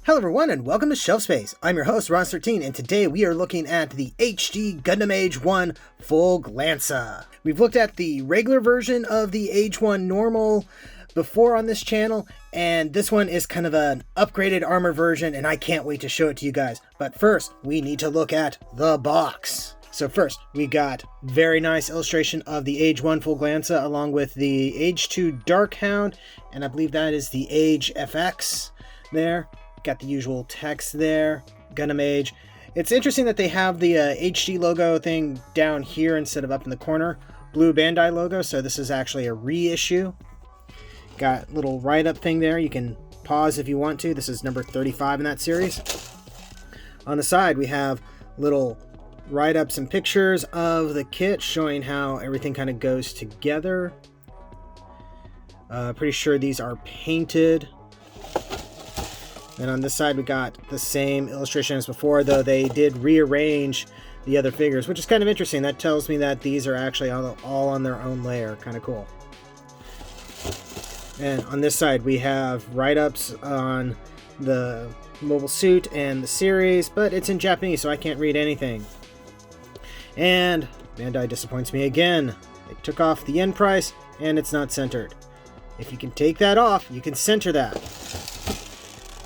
Hello everyone and welcome to Shelf Space. I'm your host Ron13 and today we are looking at the HD Gundam Age 1 Full Glansa. We've looked at the regular version of the Age 1 normal before on this channel, and this one is kind of an upgraded armor version and I can't wait to show it to you guys. But first, we need to look at the box. So first, we got very nice illustration of the Age 1 Full Glansa along with the Age 2 Dark Hound, and I believe that is the Age FX there. Got the usual text there, Gundam Age. It's interesting that they have the HD logo thing down here instead of up in the corner. Blue Bandai logo, so this is actually a reissue. Got a little write-up thing there. You can pause if you want to. This is number 35 in that series. On the side, we have little write-ups and pictures of the kit showing how everything kind of goes together. Pretty sure these are painted. And on this side we got the same illustration as before, though they did rearrange the other figures, which is kind of interesting. That tells me that these are actually all on their own layer. Kind of cool. And on this side we have write-ups on the mobile suit and the series, but it's in Japanese, so I can't read anything. And Bandai disappoints me again. They took off the yen price, and it's not centered. If you can take that off, you can center that.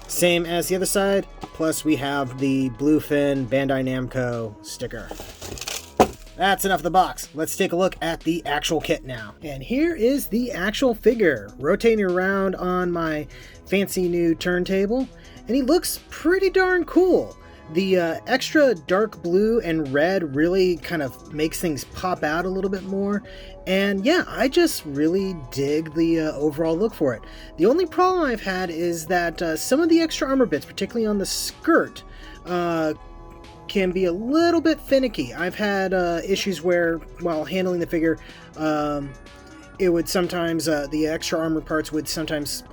Same as the other side, plus we have the Bluefin Bandai Namco sticker. That's enough of the box. Let's take a look at the actual kit now. And here is the actual figure, rotating around on my fancy new turntable, and he looks pretty darn cool. The extra dark blue and red really kind of makes things pop out a little bit more. And yeah, I just really dig the overall look for it. The only problem I've had is that some of the extra armor bits, particularly on the skirt, can be a little bit finicky. I've had issues where, while handling the figure, it would sometimes, the extra armor parts would sometimes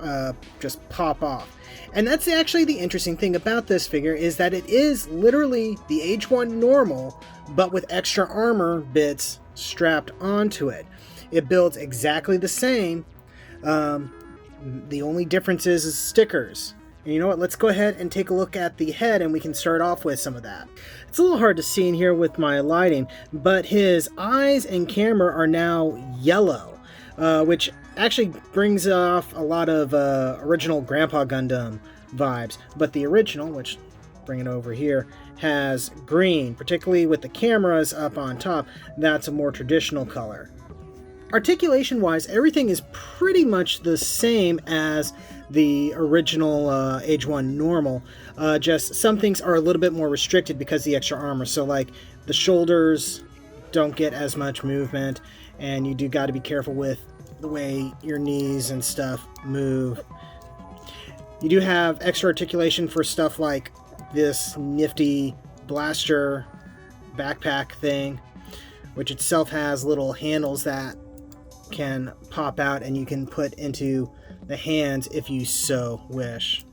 just pop off. And that's actually the interesting thing about this figure, is that it is literally the Age 1 normal, but with extra armor bits strapped onto it. It builds exactly the same. The only difference is stickers. And you know what? Let's go ahead and take a look at the head, and we can start off with some of that. It's a little hard to see in here with my lighting, but his eyes and camera are now yellow, which actually brings off a lot of original Grandpa Gundam vibes. But the original, which, bring it over here, has green, particularly with the cameras up on top. That's a more traditional color. Articulation wise, everything is pretty much the same as the original Age 1 normal. Just some things are a little bit more restricted because of the extra armor. So like the shoulders don't get as much movement, and you do got to be careful with the way your knees and stuff move. You do have extra articulation for stuff like this nifty blaster backpack thing, which itself has little handles that can pop out and you can put into the hands if you so wish.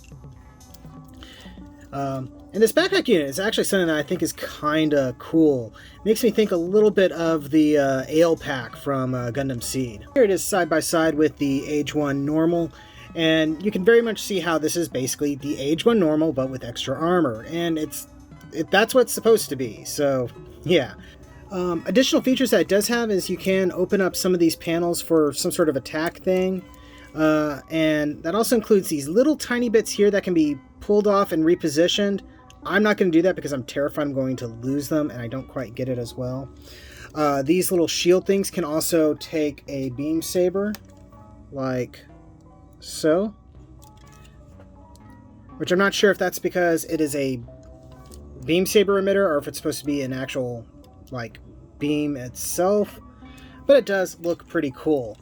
And this backpack unit is actually something that I think is kind of cool. Makes me think a little bit of the Ale Pack from Gundam Seed. Here it is side by side with the Age 1 normal, and you can very much see how this is basically the Age 1 normal but with extra armor, and that's what it's supposed to be, so yeah. Additional features that it does have is you can open up some of these panels for some sort of attack thing, and that also includes these little tiny bits here that can be pulled off and repositioned. I'm not going to do that because I'm terrified I'm going to lose them, and I don't quite get it as well. These little shield things can also take a beam saber, like so. Which I'm not sure if that's because it is a beam saber emitter or if it's supposed to be an actual, like, beam itself. But it does look pretty cool.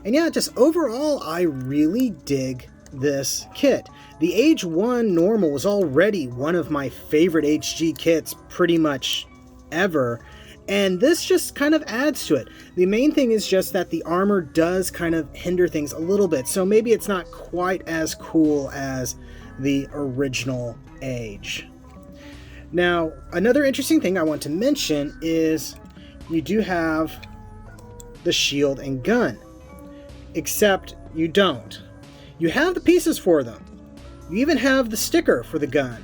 And yeah, just overall, I really dig this kit. The Age 1 normal was already one of my favorite HG kits pretty much ever, and this just kind of adds to it. The main thing is just that the armor does kind of hinder things a little bit, so maybe it's not quite as cool as the original Age. Now, another interesting thing I want to mention is you do have the shield and gun, except you don't. You have the pieces for them, You even have the sticker for the gun.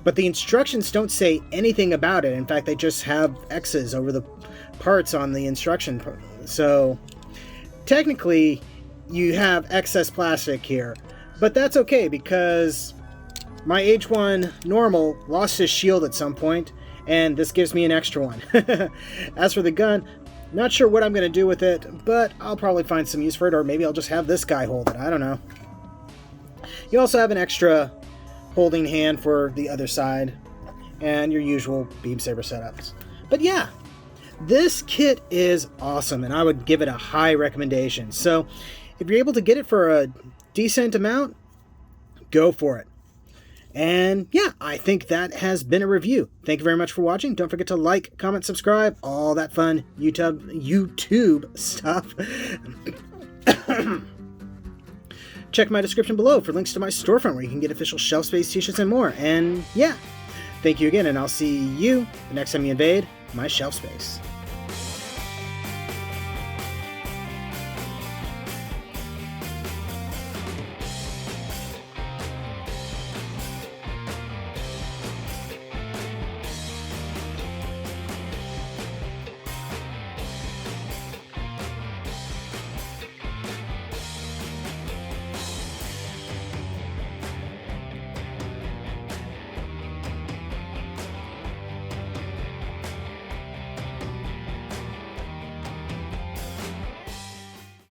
But the instructions don't say anything about it. In fact, they just have X's over the parts on the instruction. So, technically, you have excess plastic here. But that's okay, because my H1 normal lost his shield at some point, and this gives me an extra one. As for the gun, not sure what I'm going to do with it, but I'll probably find some use for it, or maybe I'll just have this guy hold it. I don't know. You also have an extra holding hand for the other side, and your usual beam saber setups. But yeah, this kit is awesome, and I would give it a high recommendation. So if you're able to get it for a decent amount, go for it. And yeah, I think that has been a review. Thank you very much for watching. Don't forget to like, comment, subscribe, all that fun YouTube stuff. Check my description below for links to my storefront where you can get official shelf space t-shirts and more. And yeah, thank you again, and I'll see you the next time you invade my shelf space.